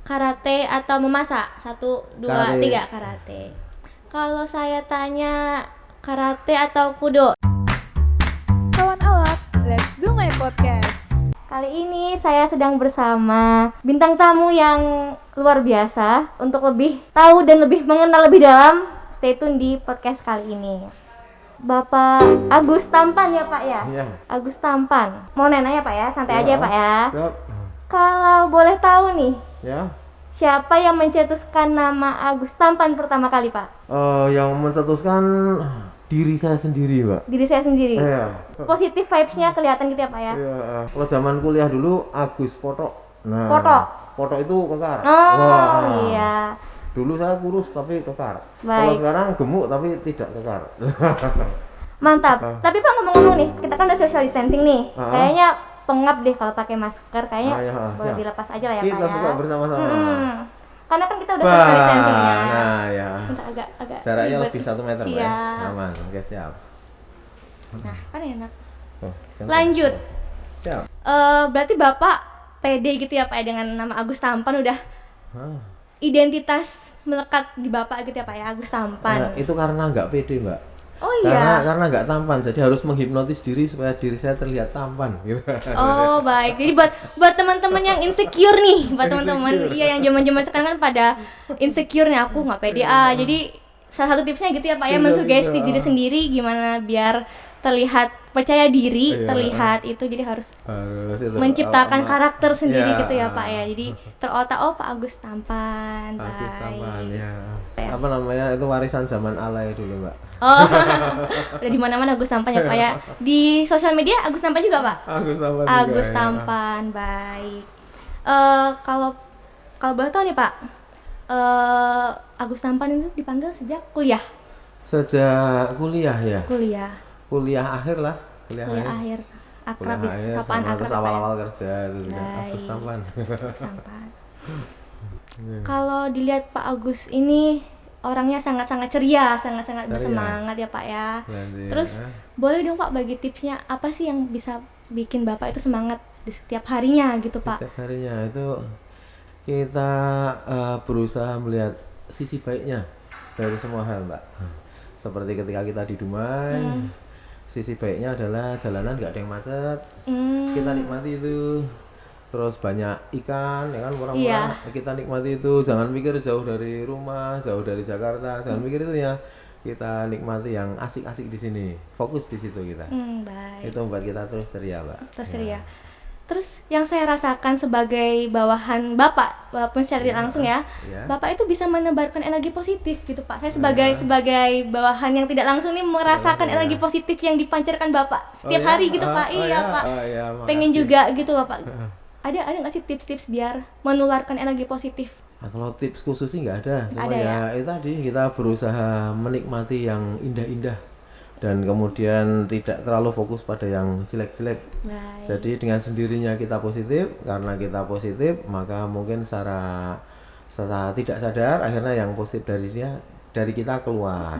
karate atau memasak? 1, 2, 3 karate. Kalau saya tanya karate atau kudo? Kawan awak, let's do my podcast. Kali ini saya sedang bersama bintang tamu yang luar biasa. Untuk lebih tahu dan lebih mengenal lebih dalam, stay tune di podcast kali ini. Bapak Agus Tampan ya Pak ya? Iya. Agus Tampan. Mau nanya Pak ya, santai aja Pak ya. Siap. Kalau boleh tahu nih, Ya. siapa yang mencetuskan nama Agus Tampan pertama kali Pak? Yang mencetuskan diri saya sendiri, Mbak. Diri saya sendiri. Iya. Positif vibes-nya kelihatan gitu ya Pak ya? Iya. Kalau zaman kuliah dulu Agus Poto. Nah, Poto? Poto itu kekar. Oh Wah. iya. Dulu saya kurus tapi kekar. Kalau Baik. sekarang gemuk tapi tidak kekar. Mantap. Tapi Pak ngomong-ngomong nih, kita kan udah social distancing nih. Ah. Kayaknya pengap deh kalau pakai masker. Kayaknya Ah, ya, boleh siap. dilepas aja lah ya Kita Pak ya. buka bersama-sama. Karena kan kita udah social distancingnya. Nah, ya. Bentar, agak Jaraknya ribet. lebih 1 meter, Mbak. Siap. Aman. Oke, siap. Nah, kan enak. Oh, kan- Lanjut. Siap. Berarti Bapak pede gitu ya Pak ya dengan nama Agus Tampan, udah Hah. identitas melekat di Bapak gitu ya Pak ya, Agus Tampan. Itu karena nggak pede, Mbak. Oh iya. Karena nggak tampan, jadi harus menghipnotis diri supaya diri saya terlihat tampan gitu. Oh baik, jadi buat teman-teman yang insecure nih, buat teman-teman iya yang zaman-zaman sekarang kan pada insecure nih, aku nggak pede jadi salah satu tipsnya gitu ya Pak ya, Iya, mensugesti iya. diri sendiri gimana biar terlihat percaya diri, Iya. terlihat itu, jadi harus Harus itu. menciptakan karakter sendiri Iya. gitu ya Pak ya, jadi terotak oh Pak Agus Tampan, Agus tampan baik. ya. Ya. Apa namanya, itu warisan zaman alay dulu, Mbak. Oh, udah di mana-mana Agus Tampan ya Pak ya, di sosial media Agus Tampan juga Pak. Agus tampan. Agus juga, ya. Tampan, baik. Kalau boleh tahu nih Pak, Agus Tampan itu dipanggil sejak kuliah, Sejak kuliah ya. Kuliah akhir lah. kuliah akhir, akrab di akhir sapaan sama akrab terus Pak ya? awal-awal kerja itu juga. Baik. Agus tampan. Agus Tampan. Kalau dilihat Pak Agus ini orangnya sangat-sangat ceria, sangat-sangat Ceria. bersemangat ya Pak ya. Nanti, Terus boleh dong Pak bagi tipsnya, apa sih yang bisa bikin Bapak itu semangat di setiap harinya gitu Pak? setiap harinya itu kita berusaha melihat sisi baiknya dari semua hal, Mbak. Seperti ketika kita di Dumai, sisi baiknya adalah jalanan nggak ada yang macet, kita nikmati itu. Terus banyak ikan, ya kan, murah-murah, kita nikmati itu. Jangan mikir jauh dari rumah, jauh dari Jakarta, jangan mikir itu ya. Kita nikmati yang asik-asik di sini, fokus di situ kita. Baik. Itu membuat kita terus ceria, Mbak. Tersedia. Terus yang saya rasakan sebagai bawahan Bapak, walaupun secara tidak langsung ya, Ya. Bapak itu bisa menebarkan energi positif gitu Pak. Saya sebagai bawahan yang tidak langsung nih merasakan Ya. energi positif yang dipancarkan Bapak setiap Oh, ya? hari gitu Pak. Oh, Iya ya? Pak. Oh, ya, Pengen makasih. juga gitu loh Pak. Ada nggak sih tips-tips biar menularkan energi positif? Nah, kalau tips khusus sih nggak ada, cuma Ada ya itu tadi kita berusaha menikmati yang indah-indah dan kemudian tidak terlalu fokus pada yang jelek-jelek. Baik. Jadi dengan sendirinya kita positif, karena kita positif maka mungkin secara tidak sadar akhirnya yang positif dari kita keluar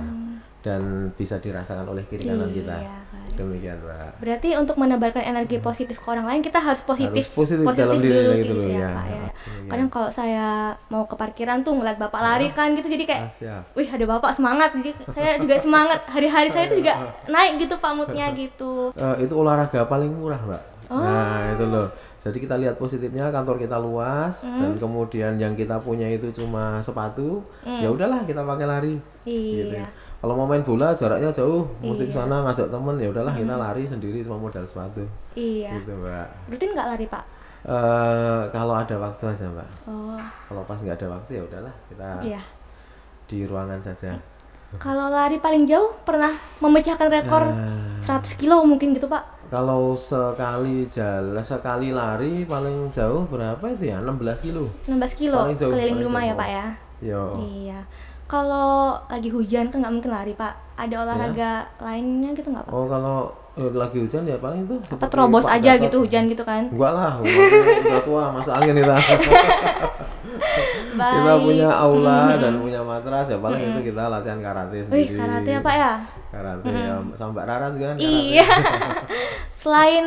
dan bisa dirasakan oleh kiri kanan kita. Iya, baik. Demikian, Mbak. Berarti untuk menebarkan energi positif ke orang lain kita harus positif, Harus positif dalam diri dulu gitu loh, ya ya. Pak ya. Iya. Kadang kalau saya mau ke parkiran tuh ngeliat Bapak lari kan gitu, jadi kayak Siap. wih ada Bapak semangat, jadi saya juga semangat, hari-hari saya itu juga naik gitu Pak moodnya gitu. Itu olahraga paling murah, Mbak. Nah, itu loh. Jadi kita lihat positifnya, kantor kita luas dan kemudian yang kita punya itu cuma sepatu. Ya udahlah kita pakai lari. Gitu. Iya. Kalau mau main bola jaraknya jauh, mesti ke sana ngajak temen, ya udahlah kita lari sendiri cuma modal sepatu. Iya. Gitu, Mbak. Rutin nggak lari Pak? Kalau ada waktu aja, Mbak. Oh Kalau pas nggak ada waktu ya udahlah kita iya. di ruangan saja. Kalau lari paling jauh pernah memecahkan rekor 100 kilo mungkin gitu Pak? Kalau sekali lari paling jauh berapa itu ya? 16 kilo. 16 kilo Paling jauh, keliling paling rumah jauh. ya Pak ya? Yo. Iya. Kalau lagi hujan kan nggak mungkin lari Pak. Ada olahraga lainnya gitu nggak Pak? Oh, kalau lagi hujan ya paling itu Apa seperti terobos Pak aja Gatot. gitu hujan gitu kan? Enggak lah, udah tua masuk angin kita. Kita punya aula dan punya matras ya paling itu kita latihan karate Wih, sendiri. karate apa ya? Karate ya, sama Mbak Rara juga kan karate. Iya. Selain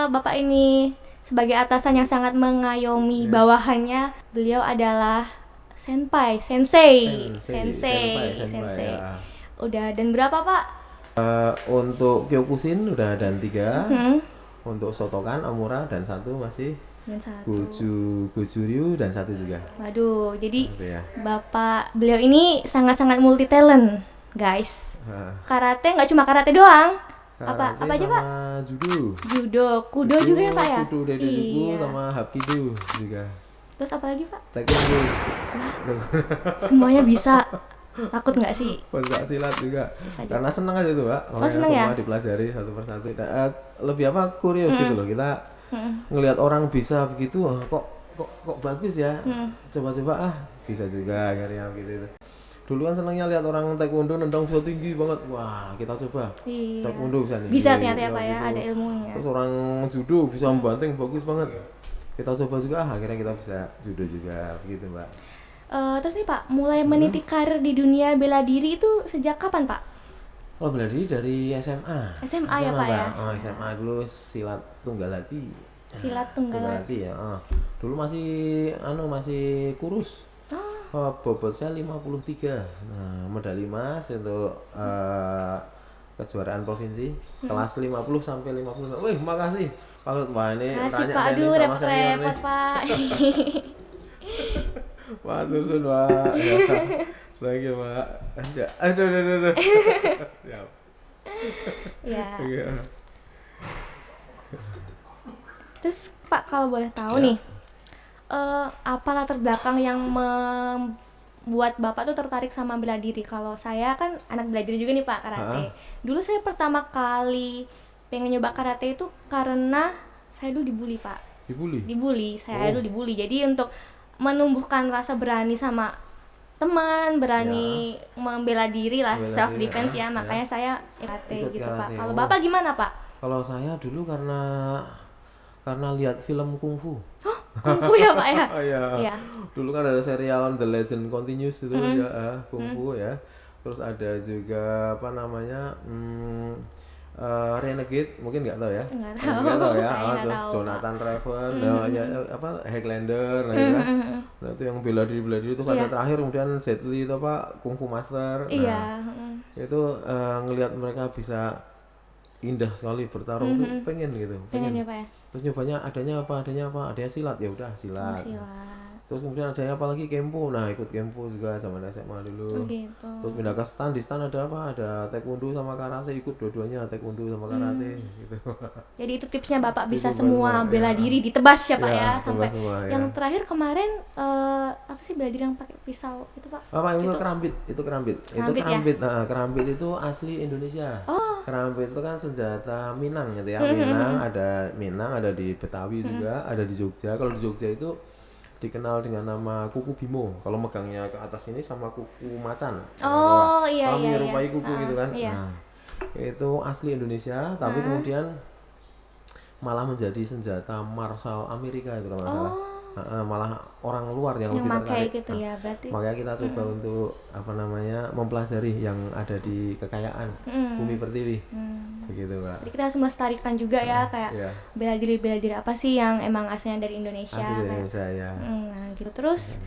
Bapak ini sebagai atasan yang sangat mengayomi bawahannya, beliau adalah senpai, sensei. ya. Udah dan berapa Pak? Untuk Kyokushin udah dan 3. Hmm. Untuk Shotokan, Omura dan 1 masih Dan 1. Gojuryu dan 1 juga. Waduh, jadi Gitu ya. beliau ini sangat-sangat multi talent, guys. Karate nggak cuma karate doang. Apa aja Pak? Sama judo. Kudo juga ya Pak ya? Kudo dari Iya. sama hapkido juga. Terus apa lagi Pak? Taekwondo. Semuanya bisa. Takut nggak sih? Pencak silat juga. Bisa juga. Karena senang aja tuh, Pak. Makanya senang semua ya? dipelajari satu persatu. Nah, lebih apa? Curious gitu loh. Kita ngelihat orang bisa begitu, kok bagus ya. Coba-coba bisa juga akhirnya gitu. Dulu kan senangnya lihat orang taekwondo nendang bisa tinggi banget. Wah, kita coba. Iya. Taekwondo bisa nih. Bisa ternyata ya Pak ya, gitu. ada ilmunya. Terus orang judo bisa membanting bagus banget. Kita coba juga, akhirnya kita bisa judo juga begitu, Mbak. Terus nih Pak, mulai meniti karir di dunia bela diri itu sejak kapan Pak? Oh, bela diri dari SMA. SMA ya, Pak, ya? Oh, SMA dulu silat tunggal hati. Silat tunggal hati ya. Dulu masih kurus. Bobot saya 53. Nah, medali emas untuk kejuaraan provinsi kelas 50 sampai 50. Wih, makasih. Pak, wah ini Kasih tanya Pak, saya nih aduh sama senior nih. repot Pak. Matur suwun, Pak. Ya. Lagi, Pak. Aduh. Siap. Ya. Iya. Terus Pak kalau boleh tahu nih, apa latar belakang yang membuat Bapak tuh tertarik sama bela diri? Kalau saya kan anak bela diri juga nih Pak, karate. Dulu saya pertama kali pengen nyoba karate itu karena saya dulu dibully Pak. Saya dulu dibully. Jadi untuk menumbuhkan rasa berani sama teman, berani membela diri lah, self defense ya. Makanya saya karate gitu Pak. Kalau Bapak gimana Pak? Kalau saya dulu karena lihat film kungfu. Kungfu ya Pak ya? Iya. Dulu kan ada serial The Legend Continues itu ya, kungfu ya. Terus ada juga apa namanya? Renegade, mungkin nggak tahu ya? Nggak Nggak tahu ya. Nggak Terus tahu, Jonathan Raven, Highlander, nah itu kan. Nah, itu yang bela diri terus ada terakhir kemudian Jet Li itu apa? Kungfu Master. Iya. Itu ngelihat mereka bisa indah sekali bertarung tuh pengen gitu. Pengen ya Pak ya? Terus nyobanya adanya silat, ya udah silat. Terus kemudian adanya apa lagi, kempo. Nah, ikut kempo juga sama SMA dulu. Gitu. Terus pindah ke stan, di stan ada apa? Ada taekwondo sama karate, ikut dua-duanya, taekwondo sama karate gitu. Jadi itu tipsnya Bapak bisa Itu semua baru, bela diri ditebas ya Pak Ya, ya, tebas sampai semua, ya. yang terakhir kemarin apa sih bela diri yang pakai pisau itu Pak? Apa itu kerambit? Itu kerambit. Kerambit ya? Nah, kerambit itu asli Indonesia. Kerambit itu kan senjata Minang gitu ya. Minang ada di Betawi juga, ada di Jogja. Kalau di Jogja itu dikenal dengan nama kuku Bimo. Kalau megangnya ke atas ini sama kuku macan. Iya. Kalau menyerupai kuku gitu kan. Iya. Nah, itu asli Indonesia, tapi kemudian malah menjadi senjata martial Amerika itu kalau nggak salah. Malah orang luar yang lebih tertarik. gitu ya, berarti. Makanya kita coba untuk mempelajari yang ada di kekayaan bumi pertiwi. Begitu, Pak. Jadi kita harus melestarikan juga ya, kayak bela diri apa sih yang emang aslinya dari Indonesia. Asli dari Indonesia ya. Nah gitu. Terus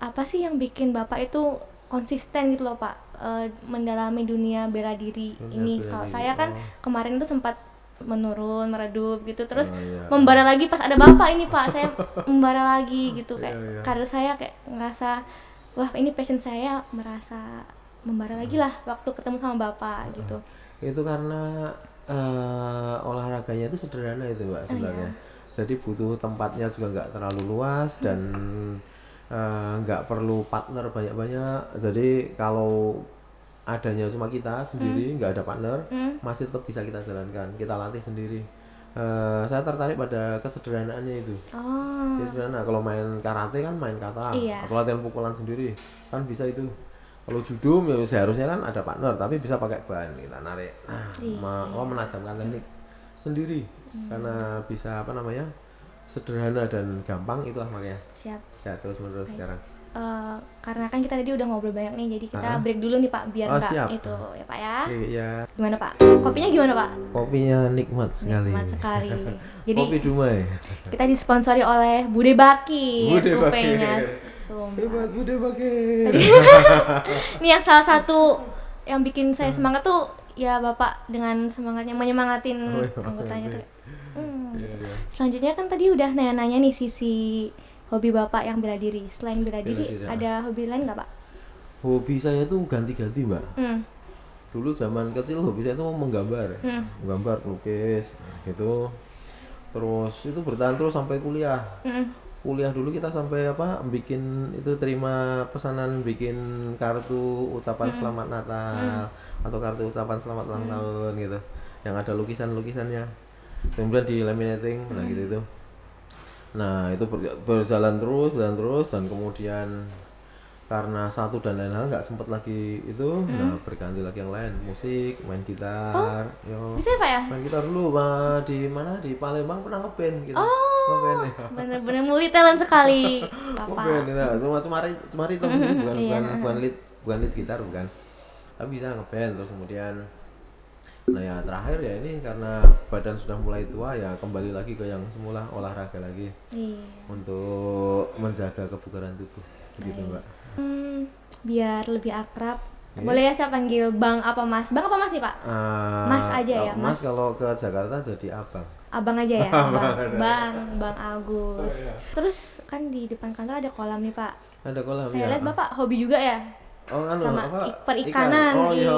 apa sih yang bikin Bapak itu konsisten gitu loh Pak, mendalami dunia bela diri ini? Kalau saya kan kemarin tuh sempat menurun, meredup gitu, terus membara lagi pas ada Bapak ini Pak, saya membara lagi gitu, kayak karir saya kayak ngerasa wah ini passion saya, merasa membara lagi lah waktu ketemu sama Bapak gitu. Itu karena olahraganya itu sederhana itu Mbak sebenarnya. Jadi butuh tempatnya juga nggak terlalu luas dan nggak perlu partner banyak-banyak. Jadi kalau adanya cuma kita sendiri, nggak ada partner, masih tetap bisa kita jalankan, kita latih sendiri. Saya tertarik pada kesederhanaannya itu. Jadi sederhana. Kalau main karate kan main kata, atau latihan pukulan sendiri kan bisa itu. Kalau judo ya seharusnya kan ada partner, tapi bisa pakai ban, kita narik, menajamkan teknik sendiri, karena bisa sederhana dan gampang, itulah makanya. Siap terus menerus sekarang. karena kan kita tadi udah ngobrol banyak nih, jadi kita break dulu nih Pak, biar nggak siap. itu ya Pak ya. Iya. Gimana Pak? Kopinya gimana Pak? Kopinya nikmat sekali. Nikmat sekali. Jadi Kopi Dumai. kita disponsori oleh Bude Baki Bude Baki. kopenya. Sumpah. Hebat Bude Baki. Ini yang salah satu yang bikin saya semangat tuh ya Bapak dengan semangatnya menyemangatin anggotanya tuh. Iya. Selanjutnya kan tadi udah nanya-nanya nih sisi hobi Bapak yang bela diri. Selain bela diri, ada hobi lain nggak Pak? Hobi saya tuh ganti-ganti Mbak. Dulu zaman kecil hobi saya tuh menggambar, menggambar, melukis, gitu. Terus itu bertahan terus sampai kuliah. Kuliah dulu kita sampai bikin itu, terima pesanan bikin kartu ucapan selamat Natal atau kartu ucapan selamat ulang tahun gitu, yang ada lukisannya, kemudian di laminating, gitu. Nah itu berjalan terus dan kemudian karena satu dan lain hal nggak sempet lagi itu, nah berganti lagi yang lain, musik, main gitar. Bisa Pak ya? Main gitar dulu Pak, di mana, di Palembang pernah ngeband gitu. Ngeband ya. Bener-bener multi talent sekali Bapak. Ngeband gitu, cuma ritme sih, bukan lead gitar bukan. Tapi bisa ngeband. Terus kemudian, nah ya terakhir ya ini karena badan sudah mulai tua ya kembali lagi ke yang semula, olahraga lagi. Untuk menjaga kebugaran tubuh, gitu Mbak. Biar lebih akrab, boleh ya saya panggil Bang apa Mas? Bang apa Mas nih Pak? Mas aja ya Mas. Kalau ke Jakarta jadi abang. Abang aja ya, Bang Agus. Terus kan di depan kantor ada kolam nih Pak. Ada kolam. Saya lihat Bapak hobi juga ya. Sama perikanan. Ikan. Iya,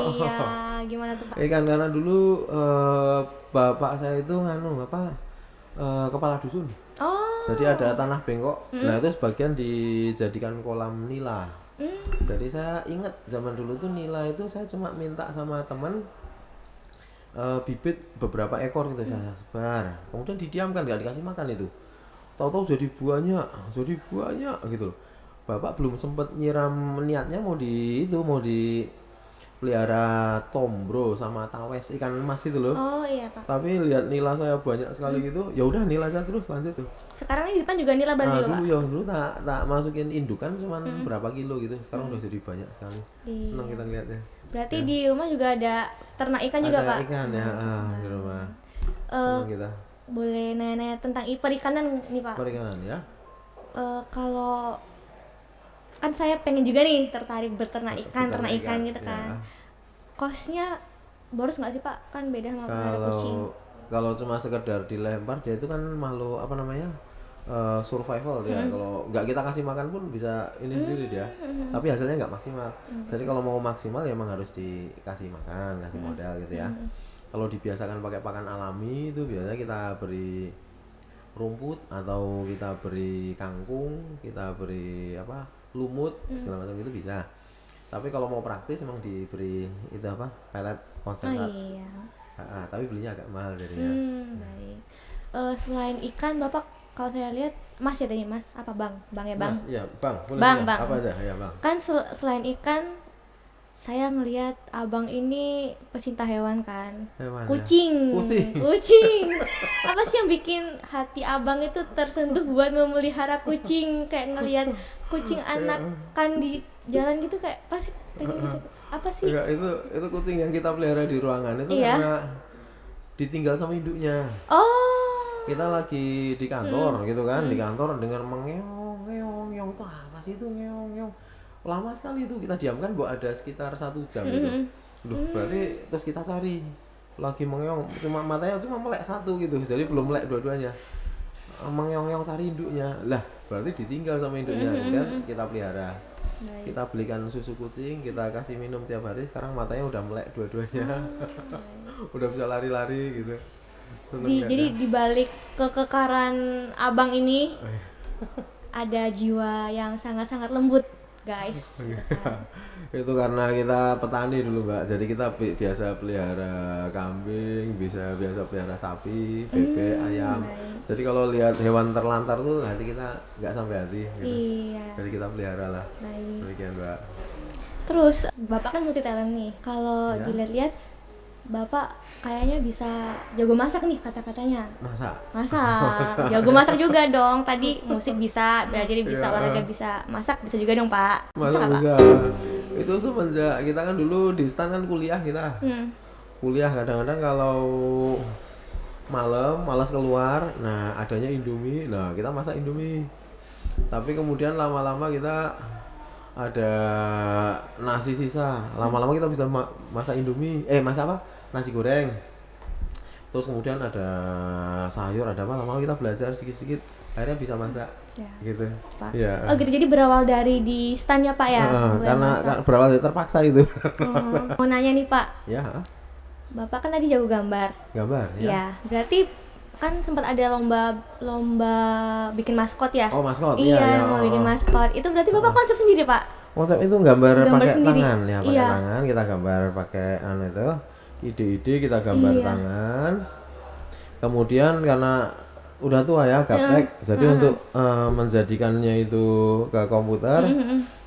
gimana tuh Pak? Ikan, karena dulu bapak saya itu kepala dusun. Jadi ada tanah bengkok. Nah itu sebagian dijadikan kolam nila. Jadi saya ingat zaman dulu tuh nila itu saya cuma minta sama teman bibit beberapa ekor gitu, saya sebar. Kemudian didiamkan, nggak dikasih makan itu. Tahu-tahu jadi banyak gitu loh. Bapak belum sempat nyiram, niatnya mau pelihara tombro sama tawes, ikan emas itu loh. Iya Pak. Tapi lihat nila saya banyak sekali gitu, ya udah nila aja terus lanjut tuh. Sekarang ini di depan juga nila berarti Pak? Dulu tak masukin indukan cuman berapa kilo gitu. Sekarang udah jadi banyak sekali. Senang kita ngeliatnya. Berarti di rumah juga ada ternak ikan juga Pak? Ada ikan ya, di rumah. Senang kita. Boleh nanya-nanya tentang perikanan nih Pak? Perikanan ya. Kalau kan saya pengen juga nih tertarik ternak ikan gitu kan. Kosnya boros nggak sih Pak? Kan beda sama pelihara kucing. Kalau cuma sekedar dilempar, dia itu kan makhluk survival dia. Kalau nggak kita kasih makan pun bisa ini sendiri dia. Tapi hasilnya nggak maksimal. Jadi kalau mau maksimal ya emang harus dikasih makan, kasih modal gitu ya. Kalau dibiasakan pakai pakan alami itu biasanya kita beri rumput atau kita beri kangkung, kita beri lumut segala macam itu bisa. Tapi kalau mau praktis emang diberi itu pelet konsentrat. Tapi belinya agak mahal jadinya. Baik. Selain ikan Bapak, kalau saya lihat Mas ya tadi Mas apa Bang? Bang ya Bang? Mas, iya Bang. Boleh Bang. Apa aja ya Bang? Kan selain ikan saya ngelihat Abang ini pecinta hewan kan. Kucing. Apa sih yang bikin hati Abang itu tersentuh buat memelihara kucing? Kayak ngelihat kucing anakan di jalan gitu, kayak pasti pengen gitu. Apa sih? Enggak, itu kucing yang kita pelihara di ruangan itu karena ditinggal sama induknya. Kita lagi di kantor gitu kan, di kantor dengar mengeong itu apa sih itu ngeong. Lama sekali itu kita diamkan, ada sekitar 1 jam gitu. Berarti terus kita cari lagi mengeong, matanya cuma melek satu gitu, jadi belum melek dua-duanya. Mengeong cari induknya, lah berarti ditinggal sama induknya. Kemudian kita pelihara. Kita belikan susu kucing, kita kasih minum tiap hari. Sekarang matanya udah melek dua-duanya. Udah bisa lari-lari gitu. Jadi dibalik kekekaran Abang ini ada jiwa yang sangat-sangat lembut guys. Itu karena kita petani dulu Mbak, jadi kita biasa pelihara kambing, biasa pelihara sapi, bebek, ayam. Jadi kalau lihat hewan terlantar tuh hati kita nggak sampai hati gitu. Jadi kita pelihara lah. Demikian Mbak. Terus Bapak kan multi talent nih, kalau dilihat-lihat Bapak kayaknya bisa jago masak nih kata-katanya. Masa? Masak. Jago masak juga dong. Tadi musik bisa, belajar bisa, olahraga bisa, masak bisa juga dong, Pak. Masa nggak, Pak? bisa? Itu semenjak kita kan dulu di stan kan kuliah kita. Kuliah kadang-kadang kalau malam malas keluar, nah adanya Indomie, nah kita masak Indomie. Tapi kemudian lama-lama kita ada nasi sisa, lama-lama kita bisa masak Indomie, masak apa? Nasi goreng. Terus kemudian ada sayur, ada apa, lama-lama kita belajar sedikit-sedikit, akhirnya bisa masak. Ya. Gitu. Pak. Ya. Oh gitu, jadi berawal dari di stan ya Pak ya? Karena berawal dari terpaksa itu. Mau nanya nih Pak, Ya, Bapak kan tadi jago gambar. gambar ya. Ya, berarti kan sempat ada lomba bikin maskot ya? Oh, maskot. Iya, mau bikin maskot. Itu berarti Bapak konsep sendiri, Pak? Konsep itu gambar pakai sendiri. tangan ya, pakai Iya. tangan, kita gambar pakai itu. Ide-ide kita gambar Iya. tangan. Kemudian karena udah tua ya, gaptek. Jadi untuk menjadikannya itu ke komputer,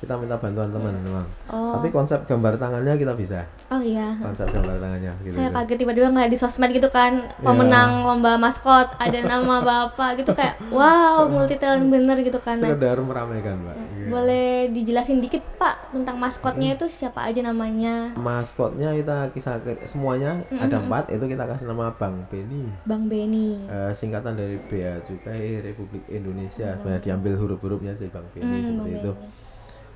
kita minta bantuan teman memang. Oh. Tapi konsep gambar tangannya kita bisa. Oh iya. Konsep gambar tangannya gitu. Saya kaget tiba-tiba ngeliat di sosmed gitu kan, pemenang lomba maskot, ada nama Bapak gitu, kayak wow, multi talent bener gitu kan. Nah, Sekedar meramaikan, Mbak. Iya. boleh dijelasin dikit Pak tentang maskotnya itu siapa aja namanya? Maskotnya kita kisah semuanya ada 4, itu kita kasih nama Bang Beni. Bang Beni. Singkatan dari Bea Cukai Republik Indonesia. Sebenarnya diambil huruf-hurufnya dari Bang Beni seperti Bang itu. Beni.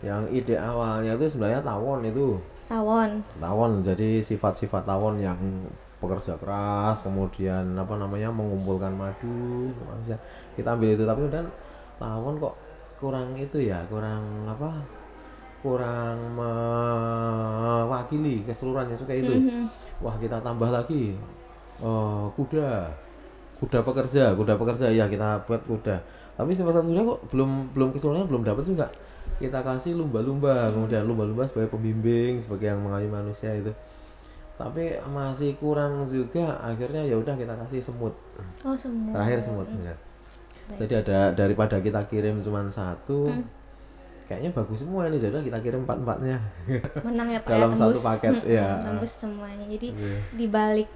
Yang ide awalnya itu sebenarnya tawon itu. Tawon. Jadi sifat-sifat tawon yang pekerja keras, kemudian apa namanya mengumpulkan madu, maksudnya kita ambil itu. Tapi kemudian tawon kok kurang itu ya, kurang mewakili keseluruhannya suka itu. Wah, kita tambah lagi kuda pekerja ya, kita buat kuda. Tapi sifat kuda kok belum keseluruhannya belum dapat juga. Kita kasih lumba-lumba, kemudian lumba-lumba sebagai pembimbing, sebagai yang mengayomi manusia itu. Tapi masih kurang juga, akhirnya ya udah kita kasih semut. Oh, semua. Terakhir semut, benar. Jadi ada, daripada kita kirim cuma 1, kayaknya bagus semua ini, jadi kita kirim 4-4-nya. Menang ya Pak dalam ya, satu paket ya. tembus semuanya. Jadi di balik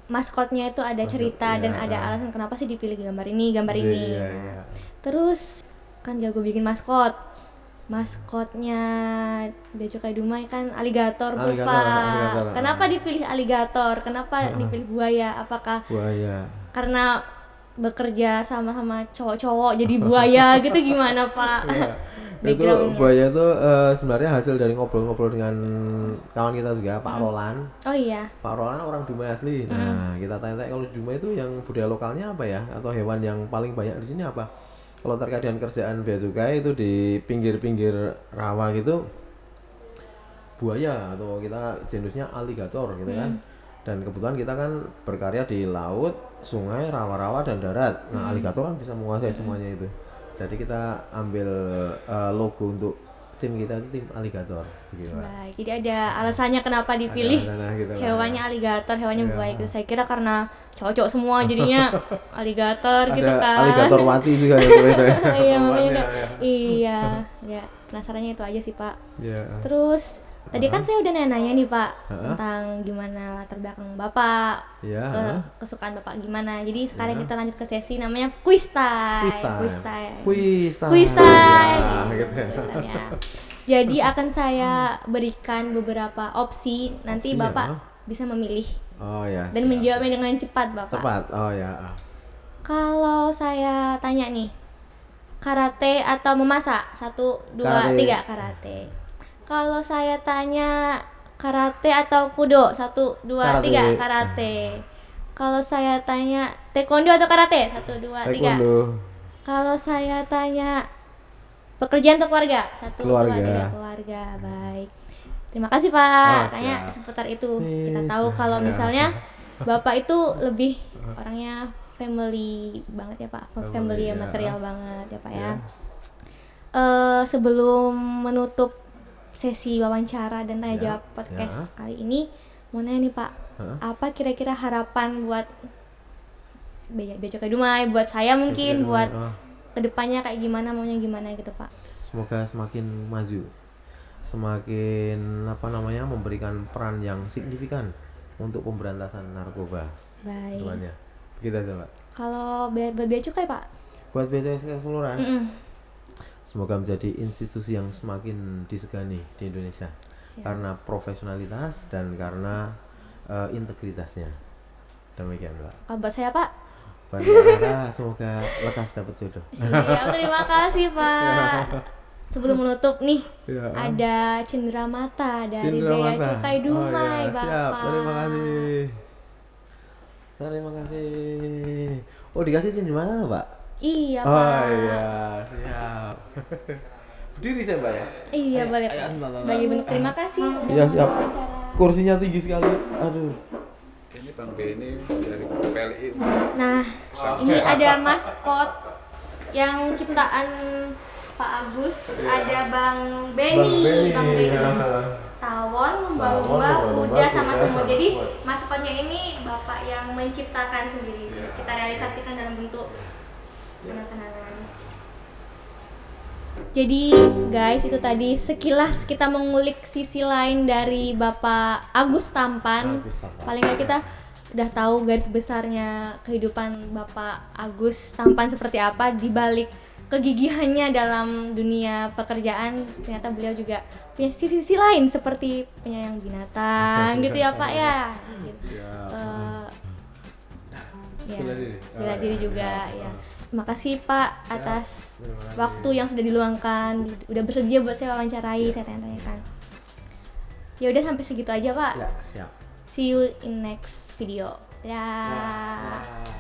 maskotnya itu ada cerita dan ada alasan kenapa sih dipilih gambar ini. Iya. Terus kan jago bikin maskotnya Bea Cukai Dumai kan aligator, Pak. Alligator. Kenapa dipilih aligator? Kenapa dipilih buaya? Apakah Buaya. karena bekerja sama-sama cowok-cowok jadi buaya gitu, gimana Pak? Itu buaya itu sebenarnya hasil dari ngobrol-ngobrol dengan kawan kita juga, Pak Roland. Oh iya. Pak Roland orang Dumai asli. Nah, kita tanya-tanya kalau di Dumai itu yang budaya lokalnya apa ya, atau hewan yang paling banyak di sini apa? Kalau terkait dengan kerjaan Bea Cukai itu di pinggir-pinggir rawa gitu, buaya atau kita jenisnya aligator gitu kan. Dan kebetulan kita kan berkarya di laut, sungai, rawa-rawa dan darat. Nah, aligator kan bisa menguasai semuanya itu. Jadi kita ambil logo untuk tim kita itu tim aligator gitu. Baik, jadi ada alasannya kenapa dipilih gitu hewannya aligator, hewannya buaya gitu. Saya kira karena cowok-cowok semua jadinya aligator gitu kan. Aligator wati juga ya itu. Iya, makanya iya. Ya, penasarannya itu aja sih, Pak. Ya. Terus tadi kan saya udah nanya nih Pak tentang gimana latar belakang Bapak, Ya. kesukaan Bapak gimana. Jadi sekarang kita lanjut ke sesi namanya quiz time. Quiz time. Ya, Gitu ya. Quiz time ya. Jadi akan saya berikan beberapa opsi, nanti Opsi, Bapak ya. bisa memilih Oh ya. dan menjawabnya dengan cepat Bapak. Cepat. Oh ya. Kalau saya tanya nih, karate atau memasak? 1, 2, Karate. 3, karate. Kalau saya tanya karate atau kudo? 1, 2, Karate. 3, karate. Kalau saya tanya taekwondo atau karate? 1, 2, 3. Taekwondo. Kalau saya tanya pekerjaan atau keluarga? 1, 2, Keluarga. 3, keluarga. Baik. Terima kasih Pak. Oh, Kayaknya siap. seputar itu. Kita Yes. tahu kalau Ya. misalnya Bapak itu lebih orangnya family banget ya Pak. Family ya. material banget ya Pak ya. Ya. Sebelum menutup sesi wawancara dan tanya Ya. jawab podcast kali ini, mau nanya nih Pak, apa kira-kira harapan buat Bea Cukai Dumai, buat saya mungkin, buat kedepannya kayak gimana, maunya gimana gitu Pak? Semoga semakin maju, semakin memberikan peran yang signifikan untuk pemberantasan narkoba. Baik. Temannya. Begitu aja, Pak. Kalau buat bea cukai, Pak? Buat bea cukai keseluruhan. Mm-mm. Semoga menjadi institusi yang semakin disegani di Indonesia. Siap. Karena profesionalitas dan karena integritasnya. Demikian, Pak. Kalau buat saya, Pak? Buat Ara, semoga lekas dapat jodoh. Siap, terima kasih, Pak. Sebelum menutup nih, Ya. ada cendera mata dari Cindera Bea mata. Cukai Dumai, ya, Bapak. siap. Terima kasih. Terima kasih. Oh, dikasih cendera mana, Pak? Iya, Oh Pak. iya, siap. Berdiri saya, Mbak ya? Iya, boleh, Pak. sebentar. Sebagai bentuk terima kasih. udah Iya, mau siap. wawancara. Kursinya tinggi sekali. Aduh. Ini Bang Benny dari PLI. Nah, ini ada maskot yang ciptaan Pak Agus, ada Bang Benny, Bang Benny. Tawon, lumba-lumba, kuda sama semut. Jadi maskotnya ini Bapak yang menciptakan sendiri. Kita realisasikan dalam bentuk kenang-kenangan. Jadi guys, itu tadi sekilas kita mengulik sisi lain dari Bapak Agus Tampan. Agus Tampan. Paling nggak kita udah tahu garis besarnya kehidupan Bapak Agus Tampan seperti apa, di balik kegigihannya dalam dunia pekerjaan. Ternyata beliau juga punya sisi-sisi lain seperti penyayang binatang gitu ya, Pak ya. Gitu. Ya, bela diri juga ya. Terima kasih, Pak, atas waktu yang sudah diluangkan, udah bersedia buat saya wawancarai, saya tanya-tanyakan. Ya udah, sampai segitu aja, Pak. Ya, siap. See you in next video. Dah. Ya.